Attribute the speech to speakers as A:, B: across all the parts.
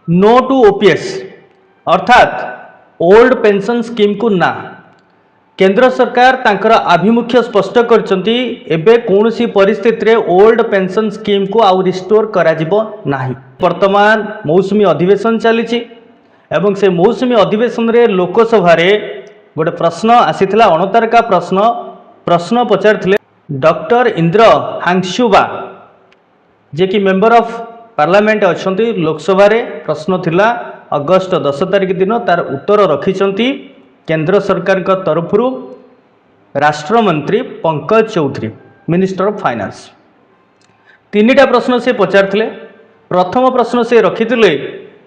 A: No to OPS अर्थात old pension scheme को ना केंद्र सरकार तांकर आभिमुख्य स्पष्ट करछंती एबे कोनोसी परिस्थिति रे ओल्ड पेंशन स्कीम को आउ रिस्टोर करा जिवो नाही। वर्तमान मौसुमी अधिवेशन चली एवं से मौसुमी अधिवेशन रे लोकसभा रे गोटे प्रश्न आसीथिला अणतारका प्रश्न पचारथिले डॉक्टर इंद्र हांगसुबा जे कि मेंबर ऑफ पार्लियामेंट अछंती लोकसभा रे प्रश्न थिला अगस्त 10 तारिख दिन तार उत्तर रखिछंती केंद्र सरकार का तरफ राष्ट्रमंत्री Pankaj Chaudhary minister of finance. तीनिटा प्रश्न से पचारथिले। प्रथम प्रश्न से रखिथिले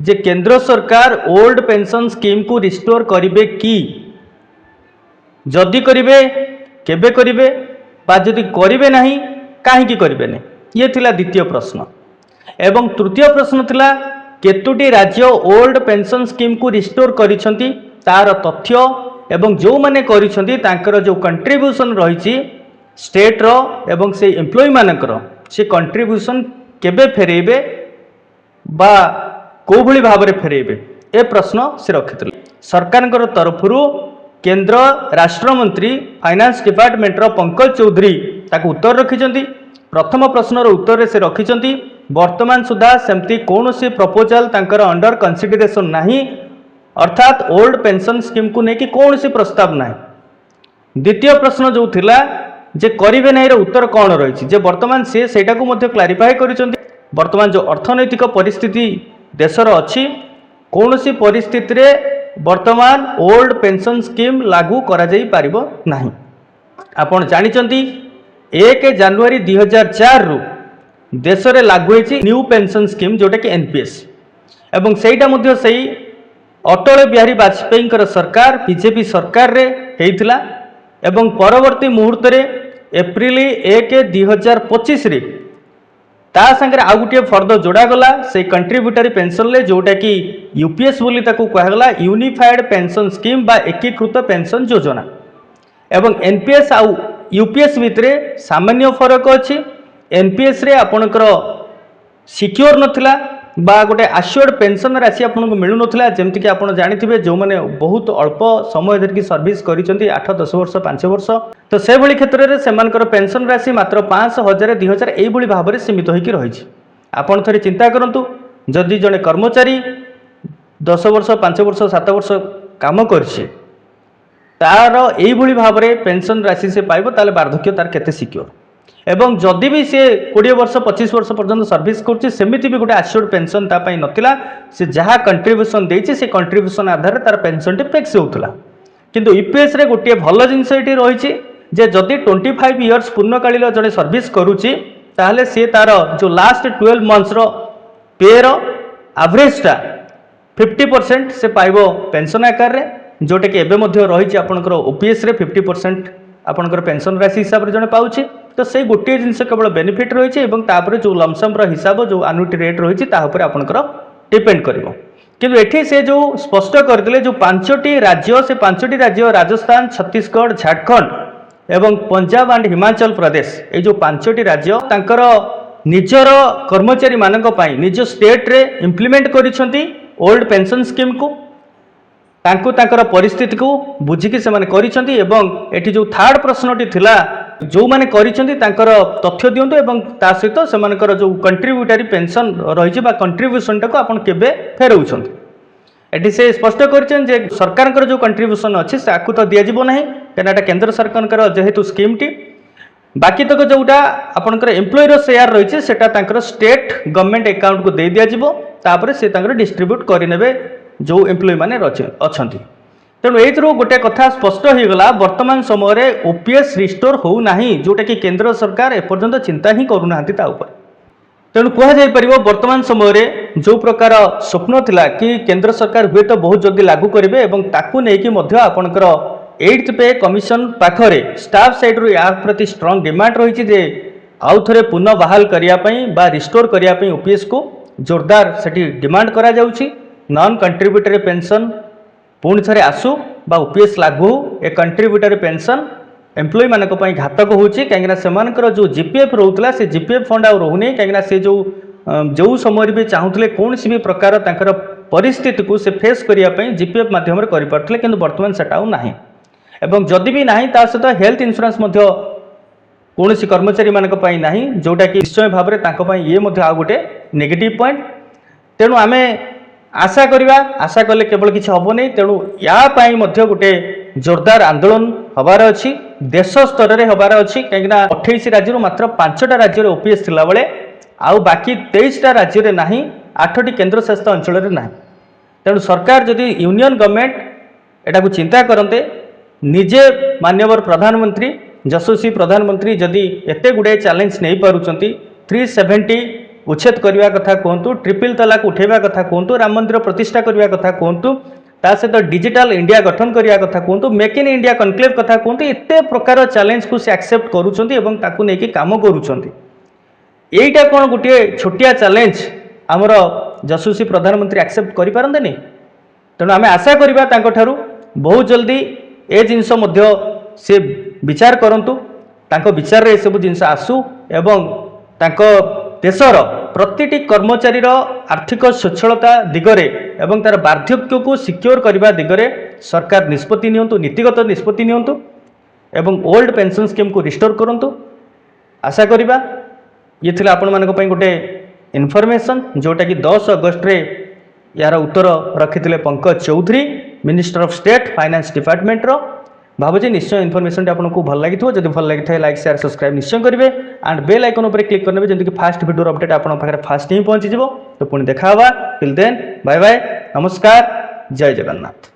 A: जे केंद्र सरकार ओल्ड पेंशन स्कीम को रिस्टोर करिवे कि जदि करिवे केबे करिवे बा जदि करिवे नाही काहेकि करिवे नै ये थिला द्वितीय प्रश्न। एवं तृतीय प्रश्न थिला केतोटी राज्य ओल्ड पेंशन स्कीम को रिस्टोर करिसंती तार तथ्य एवं जो माने करिसंती तांकर जो कंट्रीब्यूशन रहिछि स्टेट रो एवं से एम्प्लॉय मानकर से कंट्रीब्यूशन केबे फेरेबे बा को भली भाबरे फेरेबे ए प्रश्न से रखिथिले। सरकारकर तरफरु केंद्र राष्ट्रमंत्री फाइनेंस डिपार्टमेंट रो पंकज चौधरी ताको उत्तर रखिसंती। प्रथम प्रश्नर उत्तर से रखिसंती वर्तमान सुधा सेमती कौनसी प्रपोजल तांकर अंडर कंसिडरेशन नाही अर्थात ओल्ड पेंशन स्कीम को लेकिन कौन सी प्रस्ताव ना। द्वितीय प्रश्न जो थिला जे करिवे नहीं रे उत्तर कौन रही जे वर्तमान से सेटा को मध्य क्लारिफाई करिसंती। वर्तमान जो अर्थनैतिक परिस्थिति देशर अच्छी कौन सी परिस्थिति रे वर्तमान ओल्ड पेंशन स्कीम लागू करा जाई पारिबो नाही। आपण जानिचंती 1 जनवरी 2004 रु देश रे लागू होईची न्यू पेंशन स्कीम जोटा कि एनपीएस एवं सेटा मध्य सही अटल बिहारी वाजपेयी सरकार बीजेपी सरकार रे हेइथिला एवं परवर्ती मुहूर्त रे एप्रिल 1 2025 रे ता संगे आउ गोटे फर्दर जोड़ा गला से कंट्रीब्यूटरी पेंशन ले जोटा कि यूपीएस बोली ताकू कहगला यूनिफाइड पेंशन स्कीम बा एकीकृत पेंशन योजना एवं एनपीएस आउ यूपीएस भितरे सामान्य फरक अछि। एनपीएस रे आपणकर सिक्योर नथिला बा गोटे आश्योर्ड पेंशन राशि आपको मिलू नथिला जेमति कि आपण जानिथिबे जो माने बहुत अल्प समय धरिकी सर्विस करिसंती 8-10 वर्ष 5 वर्ष तो से भली क्षेत्र रे सेमानकर पेंशन राशि मात्र 5,000 2,000 एई भली भाबरे सीमित होइकी रहिछि। आपण थरे चिंता करंतु जदि जने कर्मचारी 10 वर्ष 5 वर्ष 7 वर्ष काम करछि तार एई भली भाबरे पेंशन राशि से पाइबो ताले वार्धक्य तार केते सिक्योर एवं जदि भी से 20 वर्ष 25 वर्ष पर्यंत सर्विस करछि सेमिति भी गोटे आश्योर्ड पेंशन ता पई नथिला से जहाँ कंट्रीब्यूशन देछि से कंट्रीब्यूशन आधार तार पेंशन टी फिक्स होउतला। किंतु यूपीएस रे गोटे भल जिंस एटी रहिछि जे जदि 25 इयर्स पूर्णकालीन जड़े सर्विस करुछि ताहले से तार जो लास्ट 12 मंथ्स रो पे रो एवरेजटा 50% से पाइबो पेंशन आकार रे जोटा कि एबे मध्य रहिछि आपनकर ओपीएस रे 50% आपनकर पेंशन राशि हिसाब रे जने पाउछि तो से गोटे जिनस केवल बेनिफिट रही है जो लमसम हिसाब जो आनुटी रेट रही आपंकर डिपेंड कर किंतु एठी से जो स्पष्ट करते जो 5टी राज्य से 5टी राज्य राजस्थान छत्तीसगढ़ झारखंड एवं पंजाब एंड हिमाचल प्रदेश ये जो 5टी राज्य तांकर निजर कर्मचारी मानक पई निज स्टेट रे इम्प्लीमेंट करिसंती ओल्ड पेंशन स्कीम को तांको तांकर परिस्थिति को बुझिकी से माने करिसंती एवं एठी जो थर्ड प्रश्नटी थिला जो माने करिसंती तांकर तथ्य दियंतु एवं ता सहित सेमानकर जो कंट्रीब्यूटरी पेंशन रहिछि बा कंट्रीब्यूशन टाको आपण केबे फेरउछंती एठी से स्पष्ट करिसन जे सरकारकर जो कंट्रीब्यूशन अछि साकु तो दिया जिवो नाही केनाटा केंद्र सरकारकर जेहेतु स्कीम टी बाकी तक जोटा आपनकर एम्प्लॉय रो शेयर रहिछि सेटा तांकर स्टेट गवर्नमेंट अकाउंट को दे दिया जिवो तापर से तांकर डिस्ट्रीब्यूट करिनेबे जो एम्प्लॉय माने अछंती। तेणु ये गोटे कथा स्पष्ट हो गला वर्तमान समय ओपीएस रिस्टोर हो नाही जोटा कि केंद्र सरकार एपर्यंत चिंता ही करूना तेणु कहुपर वर्तमान समय जो प्रकार स्वप्न थिला कि केंद्र सरकार हुए तो बहुत जल्दी लागू करेंगे और ताकू नहीं आपणकर 8th पे कमिशन पाखरे स्टाफ साइड रू या प्रति स्ट्रांग डिमांड रही आउ थे पुनः बहाल करने रिस्टोर करने ओपीएस को जोरदार से डिमांड करा जाउछि। नॉन कंट्रीब्यूटरी पेंशन पुणी थे आसू बा ओपीएस लागू ए कंट्रीब्यूटरी पेंशन एम्प्लॉय मानक घातक होची कहीं से जो जीपीएफ रोला से जीपीएफ फंड आ रोनी कहीं से जो जो समय भी चाहूले कौन सी भी प्रकार तांकर परिस्थिति को से फेस करने जीपीएफ माध्यम करें कि बर्तमान सेटा ना एवं जदि भी ना ता सहित हेल्थ इंश्योरेंस कौन सी कर्मचारी मानी ना जोटा कि निश्चय भाव में ये आ गोटे नेगेटिव पॉइंट। तेणु आम आशा करवा आशा कले केवल किसी हम नहीं, तेणु यापाई गोटे जोरदार आंदोलन हबार अच्छी देश स्तर में हबार अच्छी कहीं 28 राज्य मात्र 5टा राज्य में ओपीएस थिला बेले आउ बाकी 23टा राज्य में ना 8टी केन्द्र शासित अंचल में ना। तेणु सरकार जदि यूनियन गवर्नमेंट एटा को चिंता करते निजे माननीय प्रधानमंत्री यशस्वी प्रधानमंत्री जदि एते गुड़े चैलेंज नहीं पारुचंती 370 उच्छेद करने कथा कहतु, ट्रिपल तलाक उठेवा कथा कहतु, राम मंदिर प्रतिष्ठा करने कथा कहतु, ता सहित डिजिटल इंडिया गठन करने कथा कहतु, मेक इन इंडिया कनक्लेव कथा कहतु, एते प्रकार चैलेंज को से एक्सेप्ट करूछंती एवं ताकू नेकी काम करूछंती। एईटा कोन गोटे छोटिया चैलेंज आमर यशस्वी प्रधानमंत्री एक्सेप्ट करि पारंतेनी। तेणु आम आशा करवा तांको ठारू बहुत जल्दी ए जिनस मध्य से विचार करंतु, तांको विचार रे सब जिनस आसू एवं तांको देशर प्रतिटी कर्मचारी आर्थिक स्वच्छलता दिगरे एवं तार बार्धक्य को सिक्योर करने दिगरे सरकार निष्पत्ति नियंतु, नीतिगत निष्पत्ति नियंतु एवं ओल्ड पेंशन स्कीम को रिस्टोर करंतु। आशा करवा ये थिला आपण मानक पई गोटे इनफॉरमेशन जोटा कि 10 अगस्त रे यार उत्तर रखिथिले Pankaj Chaudhary minister of state finance department रो। भावुची निश्चय इनफॉरमेशन आपको भल लगी जब भल लगी था लाइक शेयर सब्सक्राइब निश्चय करेंगे एंड बेल आइकन पर क्लिक करेंगे जमीन फास्ट वीडियो अपडेट आपको पाखे फास्ट ही पहुंची। तो पुणी देखा टिल देन बाय बाय, नमस्कार, जय जगन्नाथ।